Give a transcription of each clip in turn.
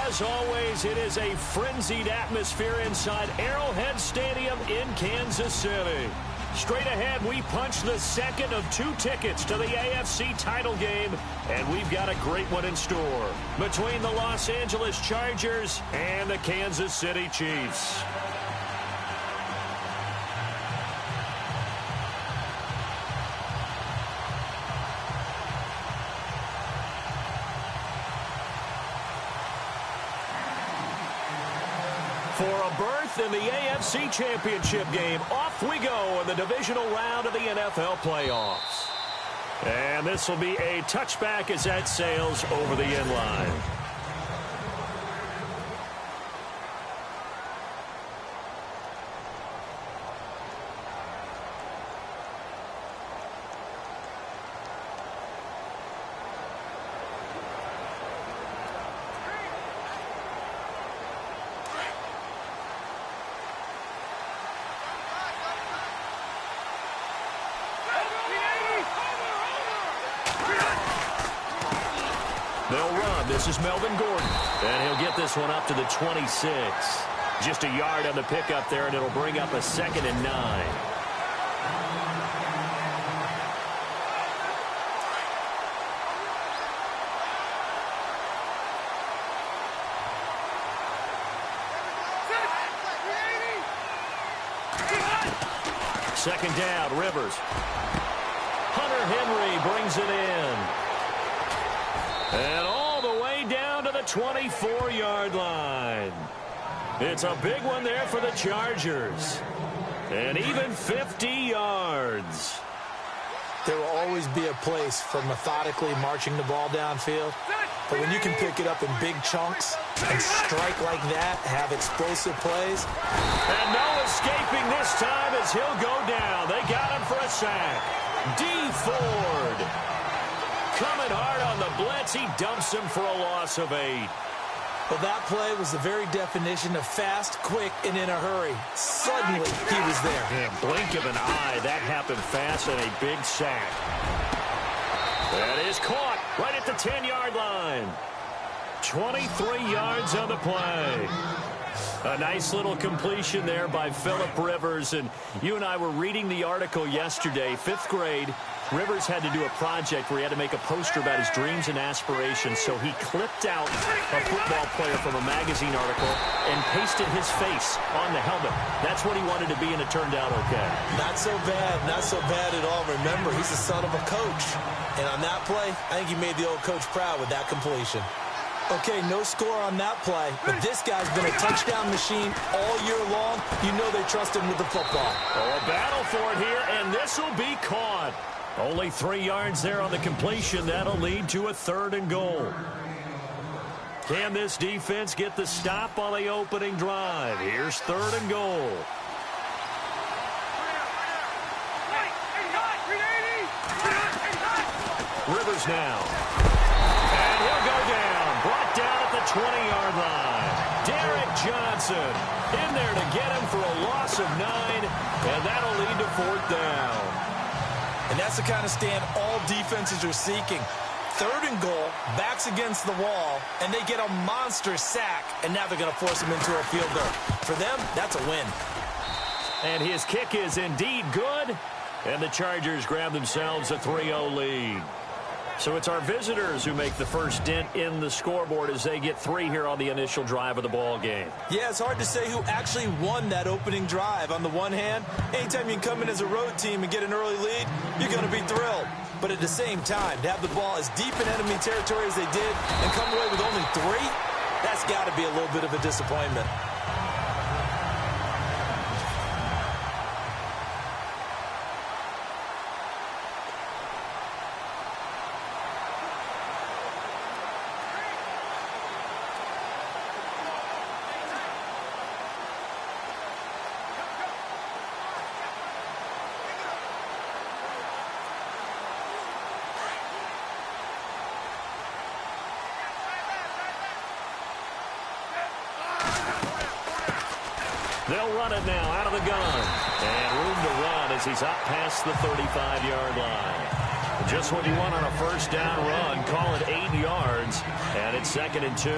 As always, it is a frenzied atmosphere inside Arrowhead Stadium in Kansas City. Straight ahead, we punch the second of 2 tickets to the AFC title game, and we've got a great one in store between the Los Angeles Chargers and the Kansas City Chiefs. For a berth in the AFC Championship game, off we go in the divisional round of the NFL playoffs. And this will be a touchback as that sails over the end line. They'll run. This is Melvin Gordon. And he'll get this one up to the 26. Just a yard on the pickup there, and it'll bring up a 2nd and 9. Second down, Rivers. Hunter Henry brings it in. And all the way down to the 24-yard line. It's a big one there for the Chargers. And even 50 yards. There will always be a place for methodically marching the ball downfield. But when you can pick it up in big chunks and strike like that, have explosive plays. And no escaping this time as he'll go down. They got him for a sack. D. Ford. Coming hard on the blitz, he dumps him for a loss of 8. Well, that play was the very definition of fast, quick, and in a hurry. Suddenly, he was there. Yeah, blink of an eye, that happened fast and a big sack. That is caught right at the 10-yard line. 23 yards on the play. A nice little completion there by Phillip Rivers. And you and I were reading the article yesterday, 5th grade. Rivers had to do a project where he had to make a poster about his dreams and aspirations, so he clipped out a football player from a magazine article and pasted his face on the helmet. That's what he wanted to be, and it turned out okay. Not so bad at all. Remember, he's the son of a coach. And on that play, I think he made the old coach proud with that completion. Okay, no score on that play, but this guy's been a touchdown machine all year long. You know they trust him with the football. Oh, a battle for it here, and this will be caught. Only 3 yards there on the completion. That'll lead to a 3rd and goal. Can this defense get the stop on the opening drive? Here's 3rd and goal. Rivers now. And he'll go down. Brought down at the 20-yard line. Derek Johnson in there to get him for a loss of 9, and that'll lead to 4th down. And that's the kind of stand all defenses are seeking. 3rd and goal, backs against the wall, and they get a monster sack, and now they're going to force him into a field goal. For them, that's a win. And his kick is indeed good, and the Chargers grab themselves a 3-0 lead. So it's our visitors who make the first dent in the scoreboard as they get 3 here on the initial drive of the ball game. Yeah, it's hard to say who actually won that opening drive. On the one hand, anytime you can come in as a road team and get an early lead, you're going to be thrilled. But at the same time, to have the ball as deep in enemy territory as they did and come away with only 3, that's got to be a little bit of a disappointment. They'll run it now out of the gun. And room to run as he's up past the 35-yard line. Just what you want on a first down run. Call it 8 yards. And it's 2nd and 2.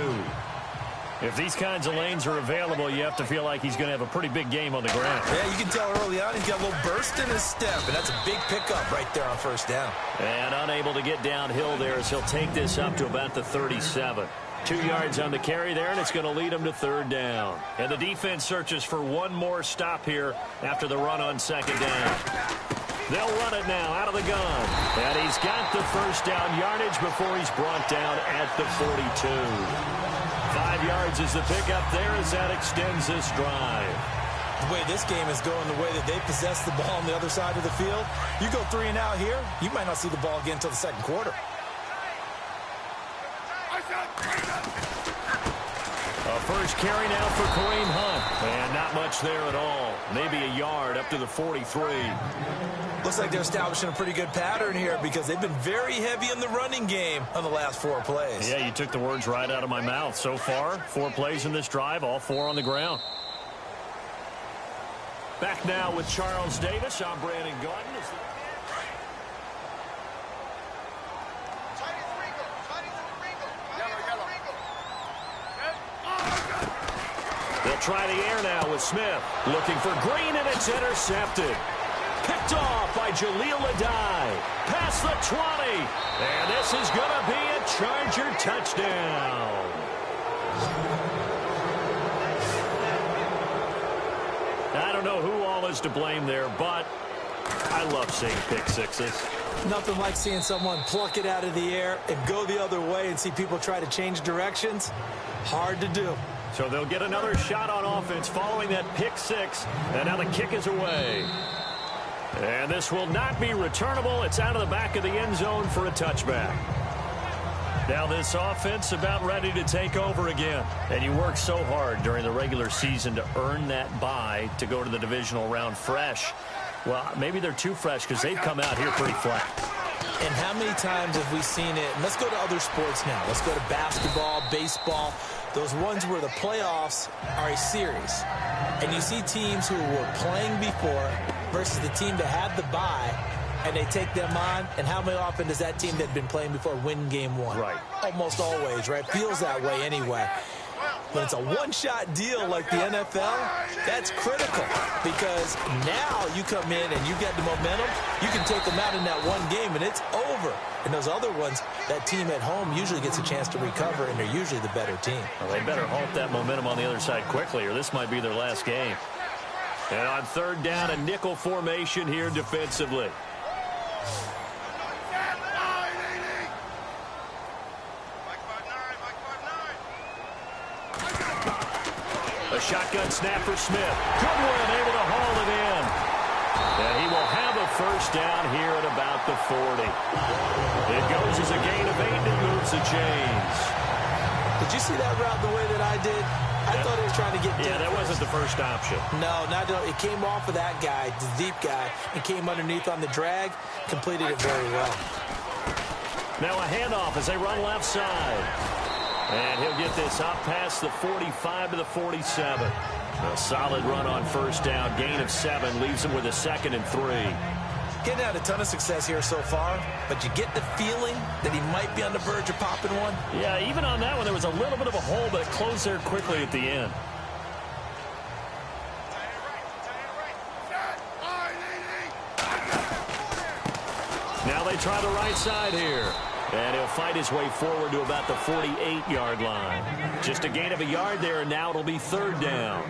If these kinds of lanes are available, you have to feel like he's going to have a pretty big game on the ground. Yeah, you can tell early on he's got a little burst in his step, and that's a big pickup right there on first down. And unable to get downhill there as he'll take this up to about the 37. 2 yards on the carry there, and it's going to lead him to third down. And the defense searches for one more stop here after the run on second down. They'll run it now out of the gun. And he's got the first down yardage before he's brought down at the 42. 5 yards is the pickup there as that extends this drive. The way this game is going, the way that they possess the ball on the other side of the field, you go 3 and out here, you might not see the ball again until the second quarter. A first carry now for Kareem Hunt. And not much there at all. Maybe a yard up to the 43. Looks like they're establishing a pretty good pattern here because they've been very heavy in the running game on the last 4 plays. Yeah, you took the words right out of my mouth. So far, 4 plays in this drive, all 4 on the ground. Back now with Charles Davis. I'm Brandon Gordon. They'll try the air now with Smith. Looking for Green, and it's intercepted. Picked off by Jaleel Adai. Past the 20. And this is going to be a Charger touchdown. I don't know who all is to blame there, but I love seeing pick sixes. Nothing like seeing someone pluck it out of the air and go the other way and see people try to change directions. Hard to do. So they'll get another shot on offense following that pick six. And now the kick is away. And this will not be returnable. It's out of the back of the end zone for a touchback. Now this offense about ready to take over again. And you work so hard during the regular season to earn that bye to go to the divisional round fresh. Well, maybe they're too fresh because they've come out here pretty flat. And how many times have we seen it? And let's go to other sports now. Let's go to basketball, baseball, those ones where the playoffs are a series. And you see teams who were playing before versus the team that had the bye, and they take them on. And how often does that team that had been playing before win game 1? Right. Almost always, right? Feels that way anyway. When it's a one-shot deal like the NFL, that's critical because now you come in and you get the momentum. You can take them out in that one game, and it's over. And those other ones, that team at home usually gets a chance to recover, and they're usually the better team. Well, they better halt that momentum on the other side quickly, or this might be their last game. And on third down, a nickel formation here defensively. A shotgun snap for Smith. Goodwin able to haul it in. And he will have a first down here at about the 40. It goes as a gain of 8 and moves the chains. Did you see that route the way that I did? I thought he was trying to get deep. Yeah, that wasn't the first option. No, it came off of that guy, the deep guy, and came underneath on the drag. Completed it very well. Now a handoff as they run left side. And he'll get this up past the 45 to the 47. A solid run on first down. Gain of 7 leaves him with a 2nd and 3. Getting out a ton of success here so far, but you get the feeling that he might be on the verge of popping one. Yeah, even on that one, there was a little bit of a hole, but it closed there quickly at the end. Now they try the right side here. And he'll fight his way forward to about the 48-yard line. Just a gain of a yard there, and now it'll be third down.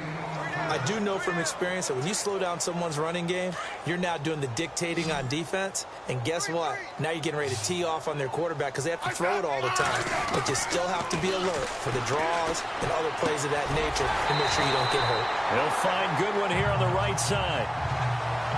I do know from experience that when you slow down someone's running game, you're now doing the dictating on defense. And guess what? Now you're getting ready to tee off on their quarterback because they have to throw it all the time. But you still have to be alert for the draws and other plays of that nature to make sure you don't get hurt. He'll find Goodwin here on the right side.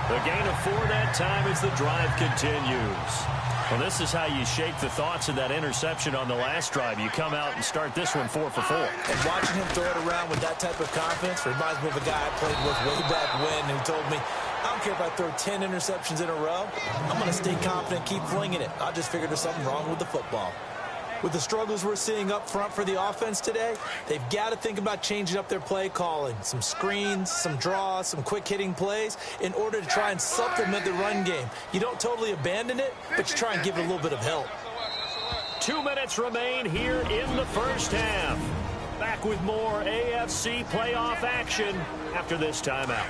The gain of 4 that time as the drive continues. Well, this is how you shake the thoughts of that interception on the last drive. You come out and start this one 4 for 4. And watching him throw it around with that type of confidence reminds me of a guy I played with way back when who told me, I don't care if I throw 10 interceptions in a row. I'm going to stay confident, keep flinging it. I just figured there's something wrong with the football. With the struggles we're seeing up front for the offense today, they've got to think about changing up their play calling. Some screens, some draws, some quick-hitting plays in order to try and supplement the run game. You don't totally abandon it, but you try and give it a little bit of help. 2 minutes remain here in the first half. Back with more AFC playoff action after this timeout.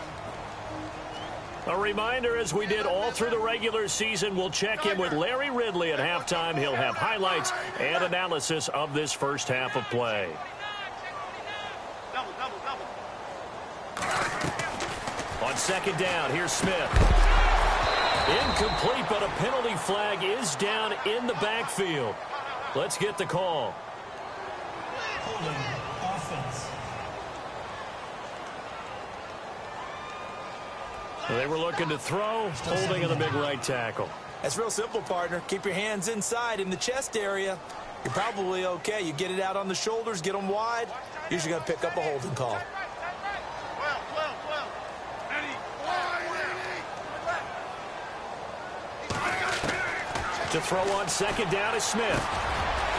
A reminder, as we did all through the regular season, we'll check in with Larry Ridley at halftime. He'll have highlights and analysis of this first half of play. On second down, here's Smith. Incomplete, but a penalty flag is down in the backfield. Let's get the call. Holding offense. They were looking to throw, holding in the big right tackle. That's real simple, partner. Keep your hands inside in the chest area. You're probably okay. You get it out on the shoulders, get them wide. Usually going to pick up a holding call. To throw on second down is Smith.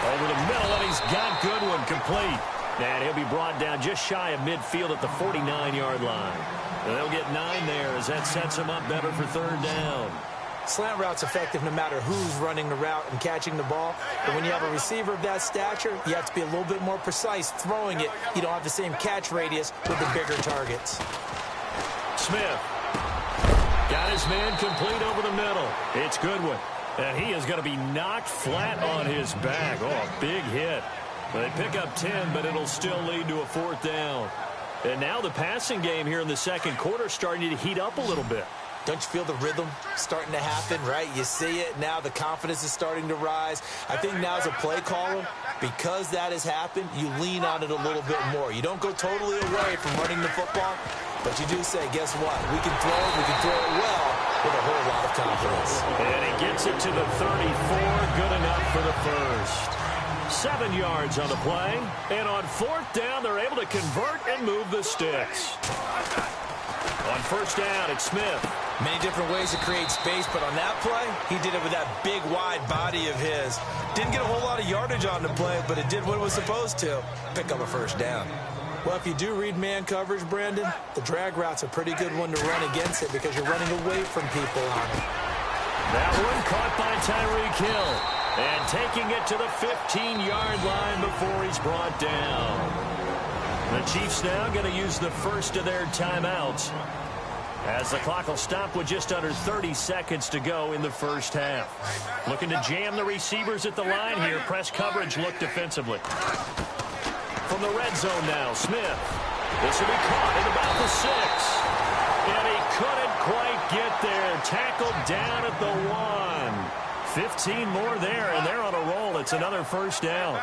Over the middle, and he's got Goodwin complete. And he'll be brought down just shy of midfield at the 49-yard line. And they'll get 9 there as that sets them up better for third down. Slant route's effective no matter who's running the route and catching the ball. But when you have a receiver of that stature, you have to be a little bit more precise throwing it. You don't have the same catch radius with the bigger targets. Smith got his man complete over the middle. It's Goodwin. And he is going to be knocked flat on his back. Oh, a big hit. They pick up 10, but it'll still lead to a fourth down. And now the passing game here in the second quarter starting to heat up a little bit. Don't you feel the rhythm starting to happen, right? You see it now. The confidence is starting to rise. I think now as a play caller, because that has happened, you lean on it a little bit more. You don't go totally away from running the football, but you do say, guess what? We can throw it well with a whole lot of confidence. And he gets it to the 34. Good enough for the first. 7 yards on the play. And on fourth down, they're able to convert and move the sticks. On first down, it's Smith. Many different ways to create space, but on that play, he did it with that big, wide body of his. Didn't get a whole lot of yardage on the play, but it did what it was supposed to. Pick up a first down. Well, if you do read man coverage, Brandon, the drag route's a pretty good one to run against it because you're running away from people on it. That one caught by Tyreek Hill. And taking it to the 15-yard line before he's brought down. The Chiefs now going to use the first of their timeouts as the clock will stop with just under 30 seconds to go in the first half. Looking to jam the receivers at the line here. Press coverage look defensively. From the red zone now, Smith. This will be caught at about the 6. And he couldn't quite get there. Tackled down at the 1. 15 more there, and they're on a roll. It's another first down.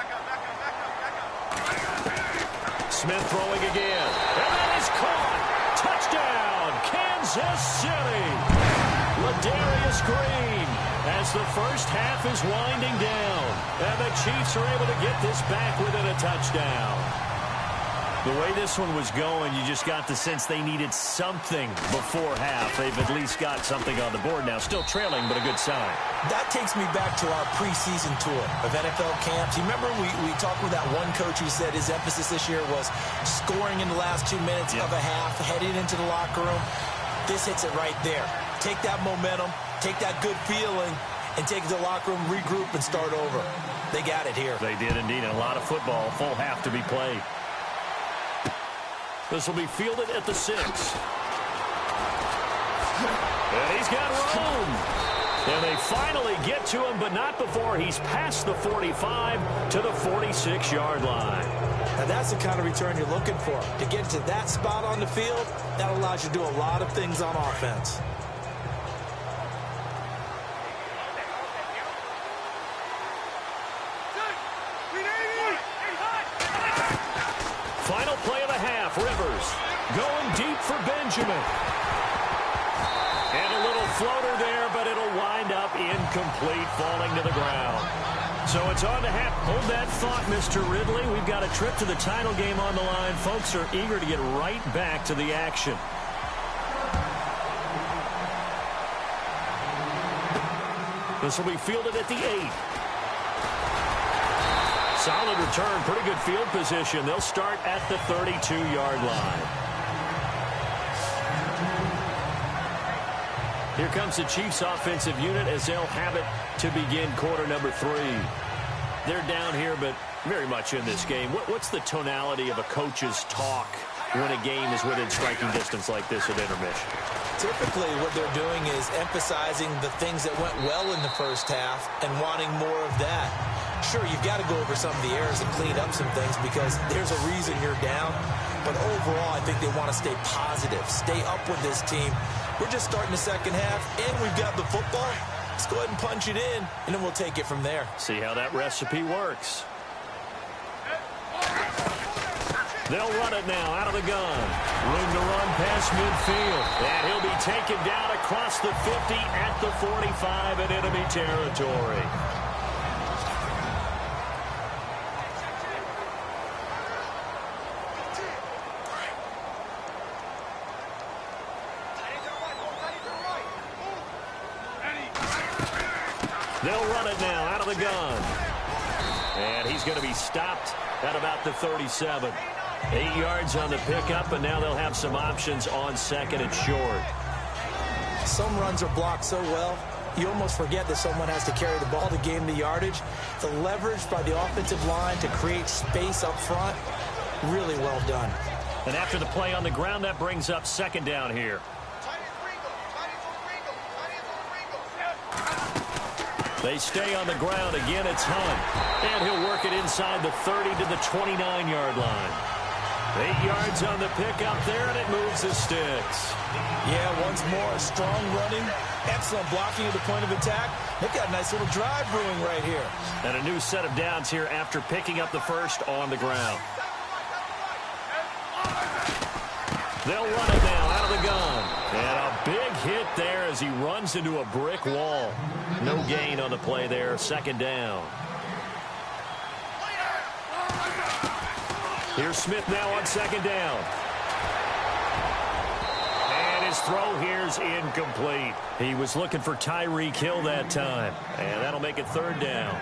Smith throwing again. And that is caught. Touchdown, Kansas City. Ladarius Green as the first half is winding down. And the Chiefs are able to get this back within a touchdown. The way this one was going, you just got the sense they needed something before half. They've at least got something on the board now. Still trailing, but a good sign. That takes me back to our preseason tour of NFL camps. You remember we talked with that one coach who said his emphasis this year was scoring in the last 2 minutes of a half, heading into the locker room. This hits it right there. Take that momentum, take that good feeling, and take it to the locker room, regroup, and start over. They got it here. They did indeed. And a lot of football, full half to be played. This will be fielded at the 6. And he's got room. And they finally get to him, but not before he's past the 45 to the 46-yard line. Now that's the kind of return you're looking for. To get to that spot on the field, that allows you to do a lot of things on offense. Final play of the half, Rivers going deep for Benjamin. And a little floater there, but it'll wind up incomplete, falling to the ground. So it's on to half. Hold that thought, Mr. Ridley. We've got a trip to the title game on the line. Folks are eager to get right back to the action. This will be fielded at the 8. Solid return, pretty good field position. They'll start at the 32-yard line. Here comes the Chiefs offensive unit as they'll have it to begin quarter number 3. They're down here, but very much in this game. What's the tonality of a coach's talk when a game is within striking distance like this at intermission? Typically, what they're doing is emphasizing the things that went well in the first half and wanting more of that. Sure, you've got to go over some of the errors and clean up some things because there's a reason you're down. But overall, I think they want to stay positive, stay up with this team. We're just starting the second half, and we've got the football. Let's go ahead and punch it in, and then we'll take it from there. See how that recipe works. They'll run it now out of the gun. Room to run past midfield. And he'll be taken down across the 50 at the 45 in enemy territory. They'll run it now out of the gun. And he's going to be stopped at about the 37. 8 yards on the pickup, and now they'll have some options on second and short. Some runs are blocked so well, you almost forget that someone has to carry the ball to gain the yardage. The leverage by the offensive line to create space up front, really well done. And after the play on the ground, that brings up second down here. They stay on the ground. Again, it's Hunt. And he'll work it inside the 30 to the 29-yard line. 8 yards on the pickup there, and it moves the sticks. Yeah, once more, strong running, excellent blocking at the point of attack. They've got a nice little drive brewing right here. And a new set of downs here after picking up the first on the ground. They'll run it now out of the gun. And a big hit there as he runs into a brick wall. No gain on the play there, second down. Here's Smith now on second down. And his throw here's incomplete. He was looking for Tyreek Hill that time. And that'll make it third down.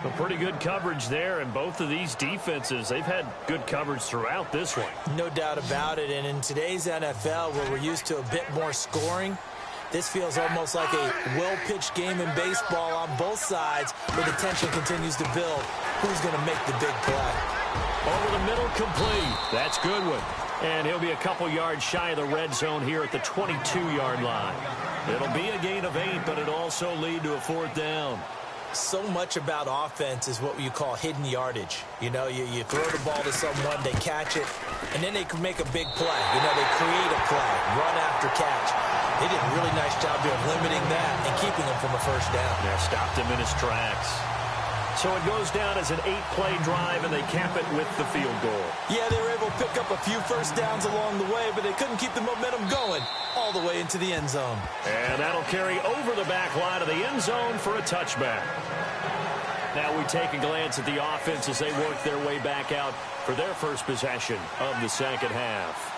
A pretty good coverage there, and both of these defenses, they've had good coverage throughout this one. No doubt about it, and in today's NFL, where we're used to a bit more scoring, this feels almost like a well-pitched game in baseball on both sides where the tension continues to build. Who's going to make the big play? Over the middle, complete. That's Goodwin. And he'll be a couple yards shy of the red zone here at the 22-yard line. It'll be a gain of 8, but it'll also lead to a fourth down. So much about offense is what you call hidden yardage. You know, you throw the ball to someone, they catch it, and then they can make a big play. You know, they create a play, run after catch. They did a really nice job here of limiting that and keeping him from a first down. Yeah, stopped him in his tracks. So it goes down as an 8-play drive, and they cap it with the field goal. Yeah, they were able to pick up a few first downs along the way, but they couldn't keep the momentum going all the way into the end zone. And that'll carry over the back line of the end zone for a touchback. Now we take a glance at the offense as they work their way back out for their first possession of the second half.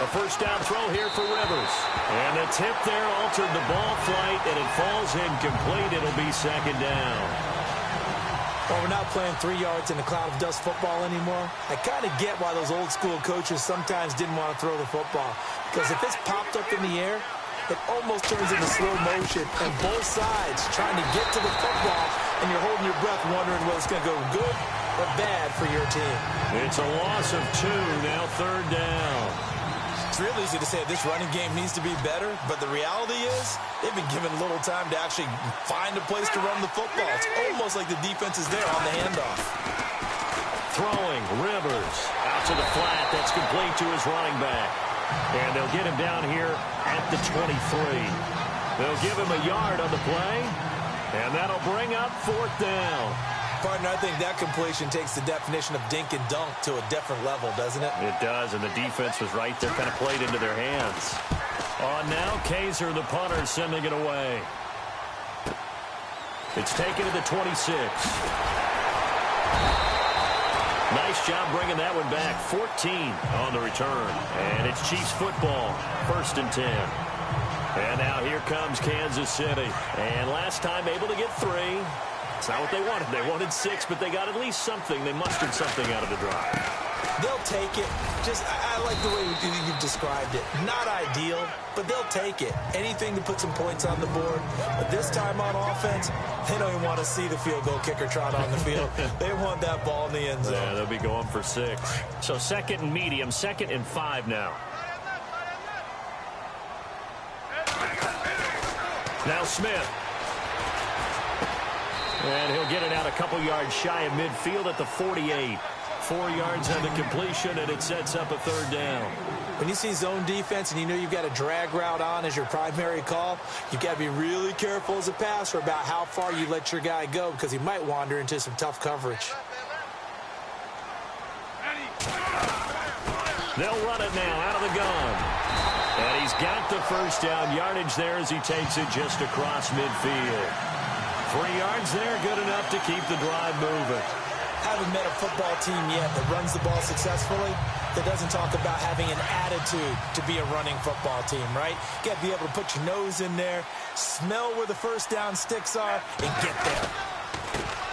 A first down throw here for Rivers. And the tip there altered the ball flight, and it falls incomplete. It'll be second down. Well, we're not playing 3 yards in a cloud of dust football anymore. I kind of get why those old school coaches sometimes didn't want to throw the football. Because if it's popped up in the air, it almost turns into slow motion. And both sides trying to get to the football, and you're holding your breath wondering whether it's going to go good or bad for your team. It's a loss of 2, now third down. It's real easy to say this running game needs to be better, but the reality is they've been given little time to actually find a place to run the football. It's almost like the defense is there on the handoff. Throwing, Rivers out to the flat. That's complete to his running back. And they'll get him down here at the 23. They'll give him a yard on the play, and that'll bring up fourth down. Partner, I think that completion takes the definition of dink and dunk to a different level, doesn't it? It does, and the defense was right there, kind of played into their hands. On now, Kaiser, the punter, sending it away. It's taken to the 26. Nice job bringing that one back. 14 on the return. And it's Chiefs football, 1st and 10. And now here comes Kansas City. And last time able to get 3. It's not what they wanted. They wanted 6, but they got at least something. They mustered something out of the drive. They'll take it. I like the way you've described it. Not ideal, but they'll take it. Anything to put some points on the board. But this time on offense, they don't even want to see the field goal kicker trot on the field. They want that ball in the end zone. Yeah, they'll be going for 6. So 2nd and medium, 2nd and 5 now. Now Smith. And he'll get it out a couple yards shy of midfield at the 48. 4 yards on the completion, and it sets up a 3rd down. When you see zone defense and you know you've got a drag route on as your primary call, you've got to be really careful as a passer about how far you let your guy go because he might wander into some tough coverage. They'll run it now out of the gun. And he's got the 1st down yardage there as he takes it just across midfield. 3 yards there, good enough to keep the drive moving. Haven't met a football team yet that runs the ball successfully that doesn't talk about having an attitude to be a running football team, right? You got to be able to put your nose in there, smell where the 1st down sticks are, and get there.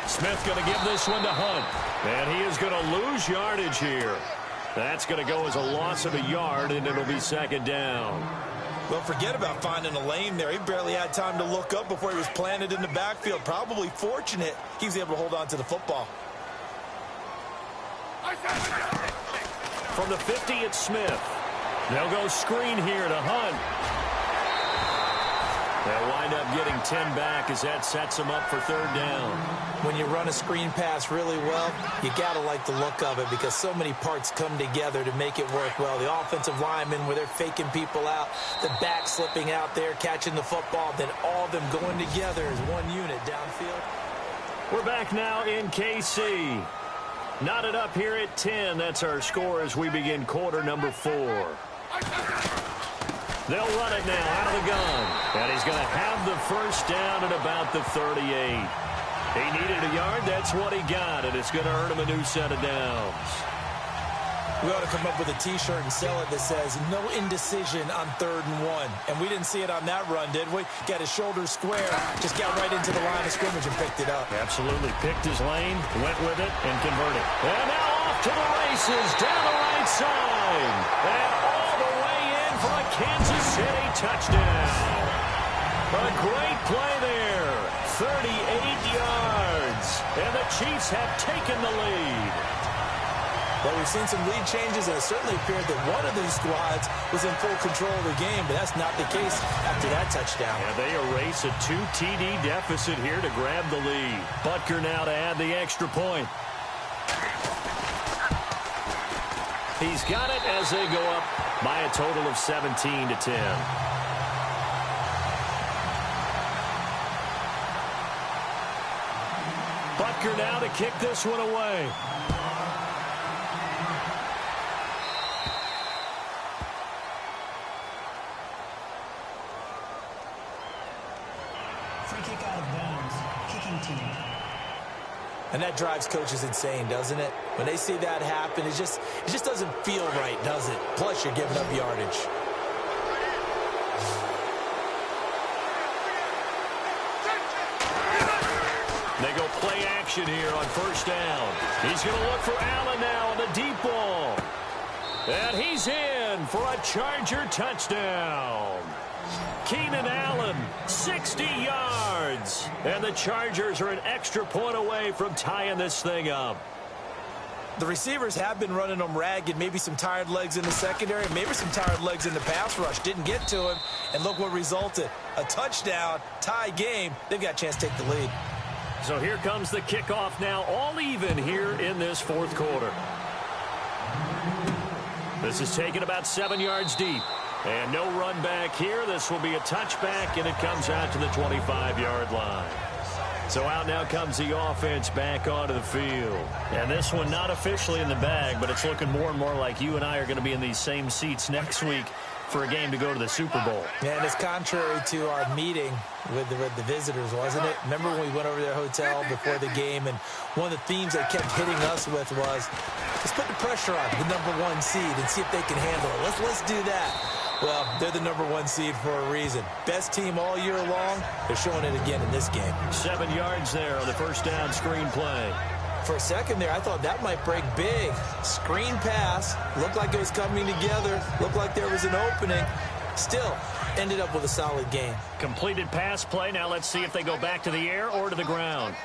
Smith going to give this one to Hunt. And he is going to lose yardage here. That's going to go as a loss of a yard, and it'll be 2nd down. Well, forget about finding a lane there. He barely had time to look up before he was planted in the backfield. Probably fortunate he was able to hold on to the football. From the 50, it's Smith. They'll go screen here to Hunt. They'll wind up getting 10 back as that sets them up for 3rd down. When you run a screen pass really well, you got to like the look of it because so many parts come together to make it work well. The offensive linemen where they're faking people out, the back slipping out there, catching the football, then all of them going together as one unit downfield. We're back now in KC. Knotted up here at 10. That's our score as we begin quarter number 4. They'll run it now out of the gun. And he's going to have the 1st down at about the 38. He needed a yard. That's what he got. And it's going to earn him a new set of downs. We ought to come up with a T-shirt and sell it that says, no indecision on 3rd and 1. And we didn't see it on that run, did we? Got his shoulders square, just got right into the line of scrimmage and picked it up. Absolutely. Picked his lane, went with it, and converted. And now off to the races down the right side. And all the way in for a Kansas City touchdown. A great play there. 38 yards. And the Chiefs have taken the lead. Well, we've seen some lead changes, and it certainly appeared that one of these squads was in full control of the game, but that's not the case after that touchdown. Yeah, they erase a 2 TD deficit here to grab the lead. Butker now to add the extra point. He's got it as they go up by a total of 17-10. Butker now to kick this one away. And that drives coaches insane, doesn't it? When they see that happen, it just doesn't feel right, does it? Plus, you're giving up yardage. They go play action here on 1st down. He's going to look for Allen now on the deep ball. And he's in for a Charger touchdown. Keenan Allen, 60 yards. And the Chargers are an extra point away from tying this thing up. The receivers have been running them ragged. Maybe some tired legs in the secondary. Maybe some tired legs in the pass rush. Didn't get to him. And look what resulted. A touchdown, tie game. They've got a chance to take the lead. So here comes the kickoff now, all even here in this 4th quarter. This is taken about 7 yards deep. And no run back here. This will be a touchback, and it comes out to the 25-yard line. So out now comes the offense back onto the field. And this one not officially in the bag, but it's looking more and more like you and I are going to be in these same seats next week for a game to go to the Super Bowl. And it's contrary to our meeting with the visitors, wasn't it? Remember when we went over to their hotel before the game, and one of the themes they kept hitting us with was, let's put the pressure on the #1 seed and see if they can handle it. Let's do that. Well, they're the #1 seed for a reason. Best team all year long. They're showing it again in this game. 7 yards there on the 1st down screen play. For a second there, I thought that might break big. Screen pass. Looked like it was coming together. Looked like there was an opening. Still, ended up with a solid game. Completed pass play. Now let's see if they go back to the air or to the ground.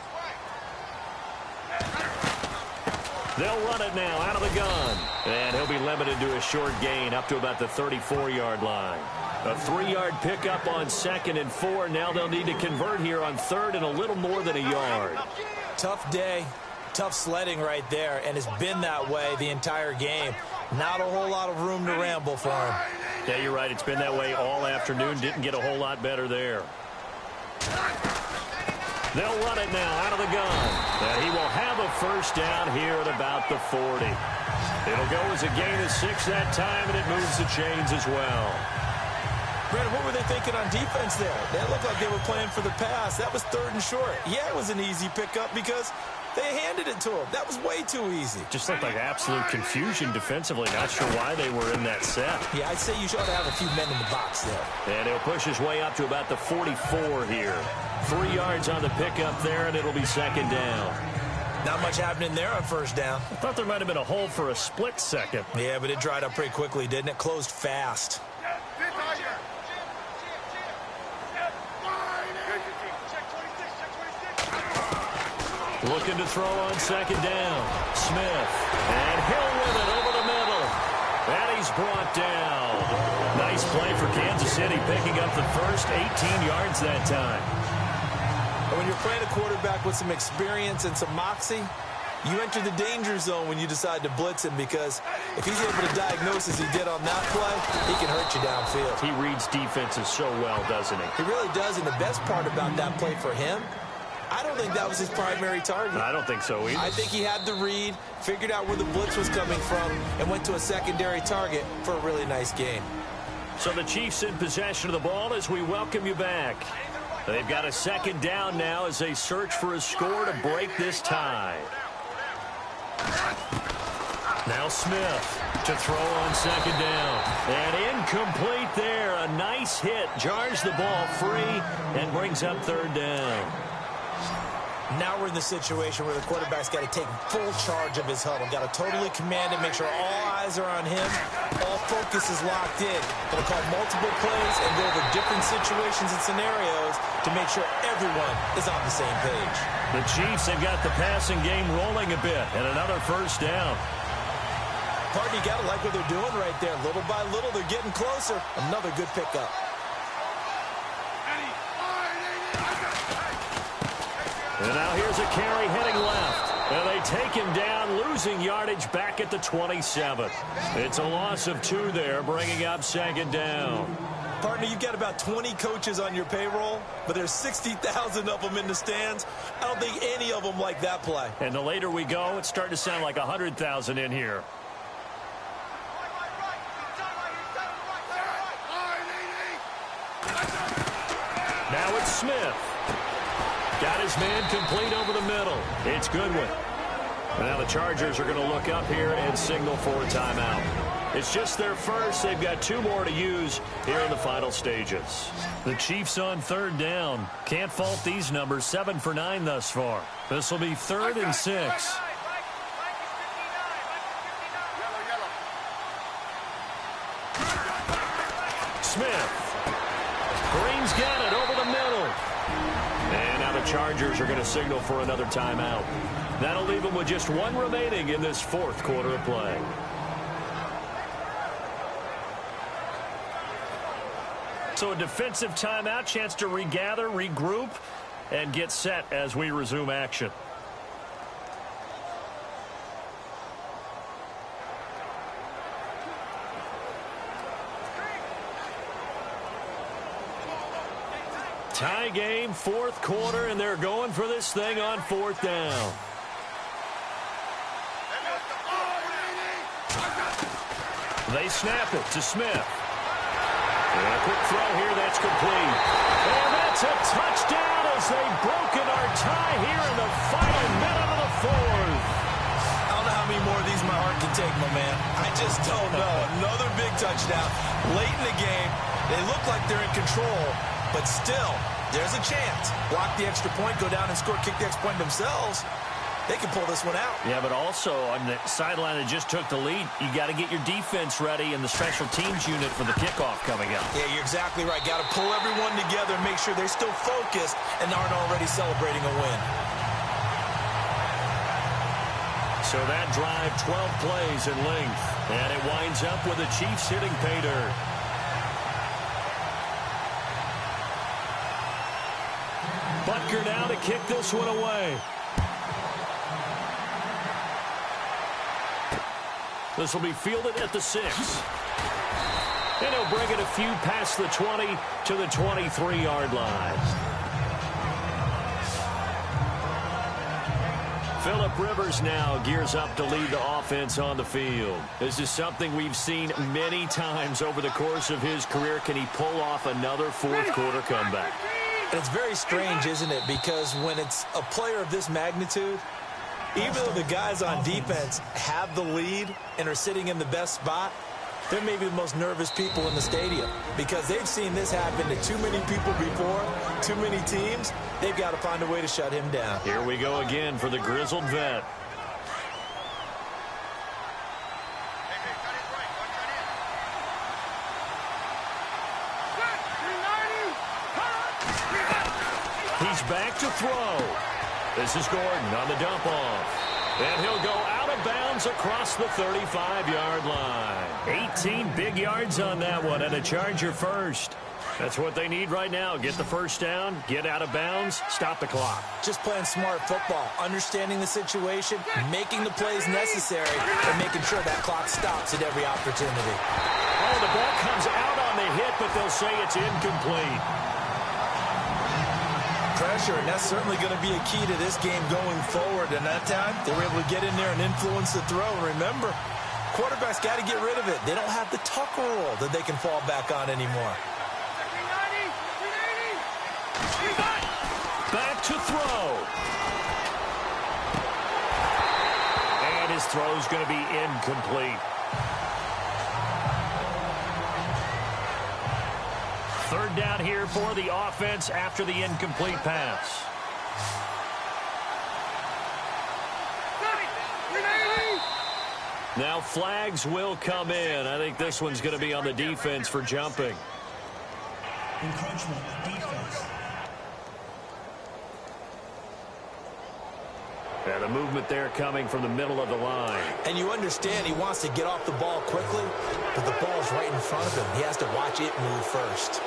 They'll run it now out of the gun. And he'll be limited to a short gain up to about the 34-yard line. A 3-yard pickup on 2nd and 4. Now they'll need to convert here on 3rd and a little more than a yard. Tough day. Tough sledding right there, and it's been that way the entire game. Not a whole lot of room to ramble for him. Yeah, you're right. It's been that way all afternoon. Didn't get a whole lot better there. They'll run it now out of the gun. And he will have a first down here at about the 40. It'll go as a gain of 6 that time, and it moves the chains as well. Brandon, what were they thinking on defense there? That looked like they were playing for the pass. That was 3rd and short. Yeah, it was an easy pickup because they handed it to him. That was way too easy. Just looked like absolute confusion defensively. Not sure why they were in that set. Yeah, I'd say you should have a few men in the box there. And he'll push his way up to about the 44 here. 3 yards on the pickup there, and it'll be 2nd down. Not much happening there on 1st down. I thought there might have been a hole for a split second. Yeah, but it dried up pretty quickly, didn't it? Closed fast. Looking to throw on 2nd down. Smith. And Hill with it over the middle. And he's brought down. Nice play for Kansas City, picking up the first 18 yards that time. When you're playing a quarterback with some experience and some moxie, you enter the danger zone when you decide to blitz him, because if he's able to diagnose as he did on that play, he can hurt you downfield. He reads defenses so well, doesn't he? He really does, and the best part about that play for him, I don't think that was his primary target. I don't think so either. I think he had the read, figured out where the blitz was coming from, and went to a secondary target for a really nice game. So the Chiefs in possession of the ball as we welcome you back. They've got a 2nd down now as they search for a score to break this tie. Now Smith to throw on 2nd down. And incomplete there. A nice hit. Jars the ball free and brings up 3rd down. Now we're in the situation where the quarterback's got to take full charge of his huddle. Got to totally command it, make sure all eyes are on him. All focus is locked in. Going to call multiple plays and go over different situations and scenarios to make sure everyone is on the same page. The Chiefs have got the passing game rolling a bit, and another 1st down. Partner, you got to like what they're doing right there. Little by little, they're getting closer. Another good pickup. And now here's a carry heading left. And they take him down, losing yardage back at the 27. It's a loss of 2 there, bringing up 2nd down. Partner, you've got about 20 coaches on your payroll, but there's 60,000 of them in the stands. I don't think any of them like that play. And the later we go, it's starting to sound like 100,000 in here. Now it's Smith. Got his man complete over the middle. It's Goodwin. Now the Chargers are going to look up here and signal for a timeout. It's just their first. They've got 2 more to use here in the final stages. The Chiefs on 3rd down. Can't fault these numbers. 7 for 9 thus far. This will be 3rd and 6. Smith. Green's got it over the middle. And now the Chargers are going to signal for another timeout. That'll leave them with just 1 remaining in this 4th quarter of play. So a defensive timeout, chance to regather, regroup, and get set as we resume action. Tie game, 4th quarter, and they're going for this thing on 4th down. They snap it to Smith. And a quick throw here, that's complete. And that's a touchdown as they've broken our tie here in the final minute of the 4th. I don't know how many more of these my heart can take, my man. I just don't know. Another big touchdown late in the game. They look like they're in control, but still, there's a chance. Block the extra point, go down and score, kick the extra point themselves. they can pull this one out. Yeah, but also on the sideline that just took the lead, you got to get your defense ready and the special teams unit for the kickoff coming up. Yeah, you're exactly right. Got to pull everyone together and make sure they're still focused and aren't already celebrating a win. So that drive, 12 plays in length, and it winds up with the Chiefs hitting pay dirt. Butker now to kick this one away. This will be fielded at the 6. And he'll bring it a few past the 20 to the 23-yard line. Phillip Rivers now gears up to lead the offense on the field. This is something we've seen many times over the course of his career. Can he pull off another fourth-quarter comeback? And it's very strange, isn't it? Because when it's a player of this magnitude, even though the guys on defense have the lead and are sitting in the best spot, they're maybe the most nervous people in the stadium because they've seen this happen to too many people before, too many teams. They've got to find a way to shut him down. Here we go again for the grizzled vet. He's back to throw. This is Gordon on the dump off. And he'll go out of bounds across the 35-yard line. 18 big yards on that one, and a Charger first. That's what they need right now. Get the first down, get out of bounds, stop the clock. Just playing smart football, understanding the situation, making the plays necessary, and making sure that clock stops at every opportunity. Oh, the ball comes out on the hit, but they'll say it's incomplete. Pressure, and that's certainly going to be a key to this game going forward. And that time, they were able to get in there and influence the throw. Remember, quarterbacks got to get rid of it. They don't have the tuck rule that they can fall back on anymore. Back to throw. And his throw's going to be incomplete. Third down here for the offense after the incomplete pass. Now flags will come in. I think this one's going to be on the defense for jumping. Encroachment, defense. Yeah, the movement there coming from the middle of the line. And you understand he wants to get off the ball quickly, but the ball's right in front of him. He has to watch it move first.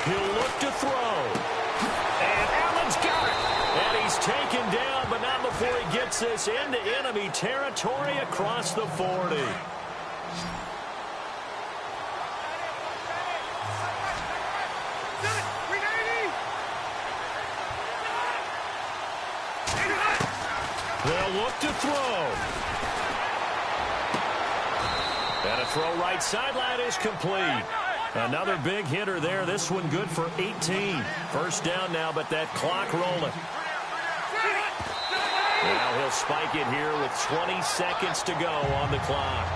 He'll look to throw. And Allen's got it. And he's taken down, but not before he gets this into enemy territory across the 40. They'll look to throw. And a throw right sideline is complete. Another big hitter there. This one good for 18. First down now, but that clock rolling. Now he'll spike it here with 20 seconds to go on the clock.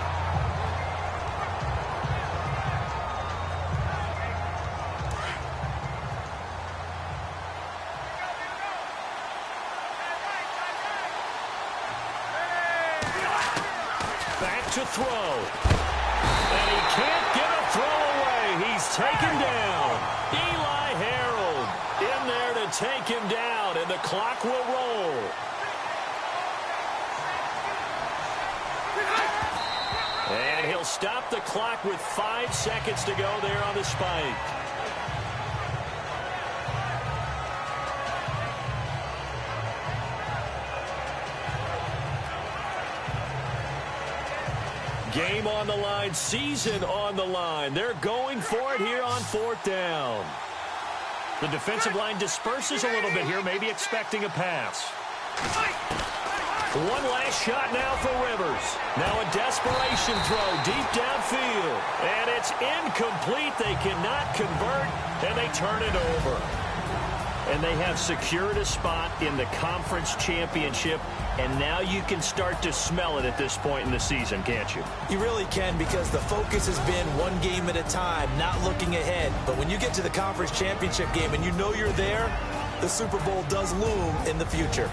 Back to throw. And he can't get a throw away. He's taken down. Eli Harold in there to take him down, and the clock will roll. And he'll stop the clock with 5 seconds to go there on the spike. Game on the line, season on the line. They're going for it here on fourth down. The defensive line disperses a little bit here, maybe expecting a pass. One last shot now for Rivers. Now a desperation throw deep downfield. And it's incomplete. They cannot convert, and they turn it over. And they have secured a spot in the conference championship, and now you can start to smell it at this point in the season, can't you? You really can, because the focus has been one game at a time, not looking ahead. But when you get to the conference championship game and you know you're there, the Super Bowl does loom in the future.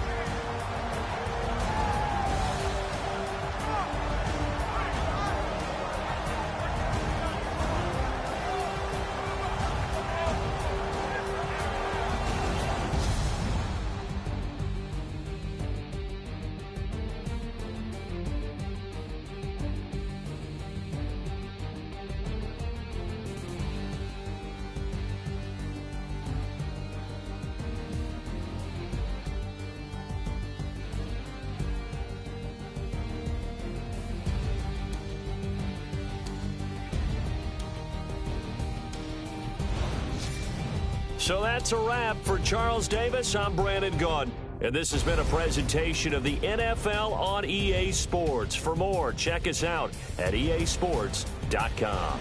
So that's a wrap for Charles Davis. I'm Brandon Gaudin, and this has been a presentation of the NFL on EA Sports. For more, check us out at easports.com.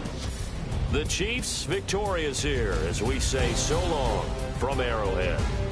The Chiefs victorious here as we say so long from Arrowhead.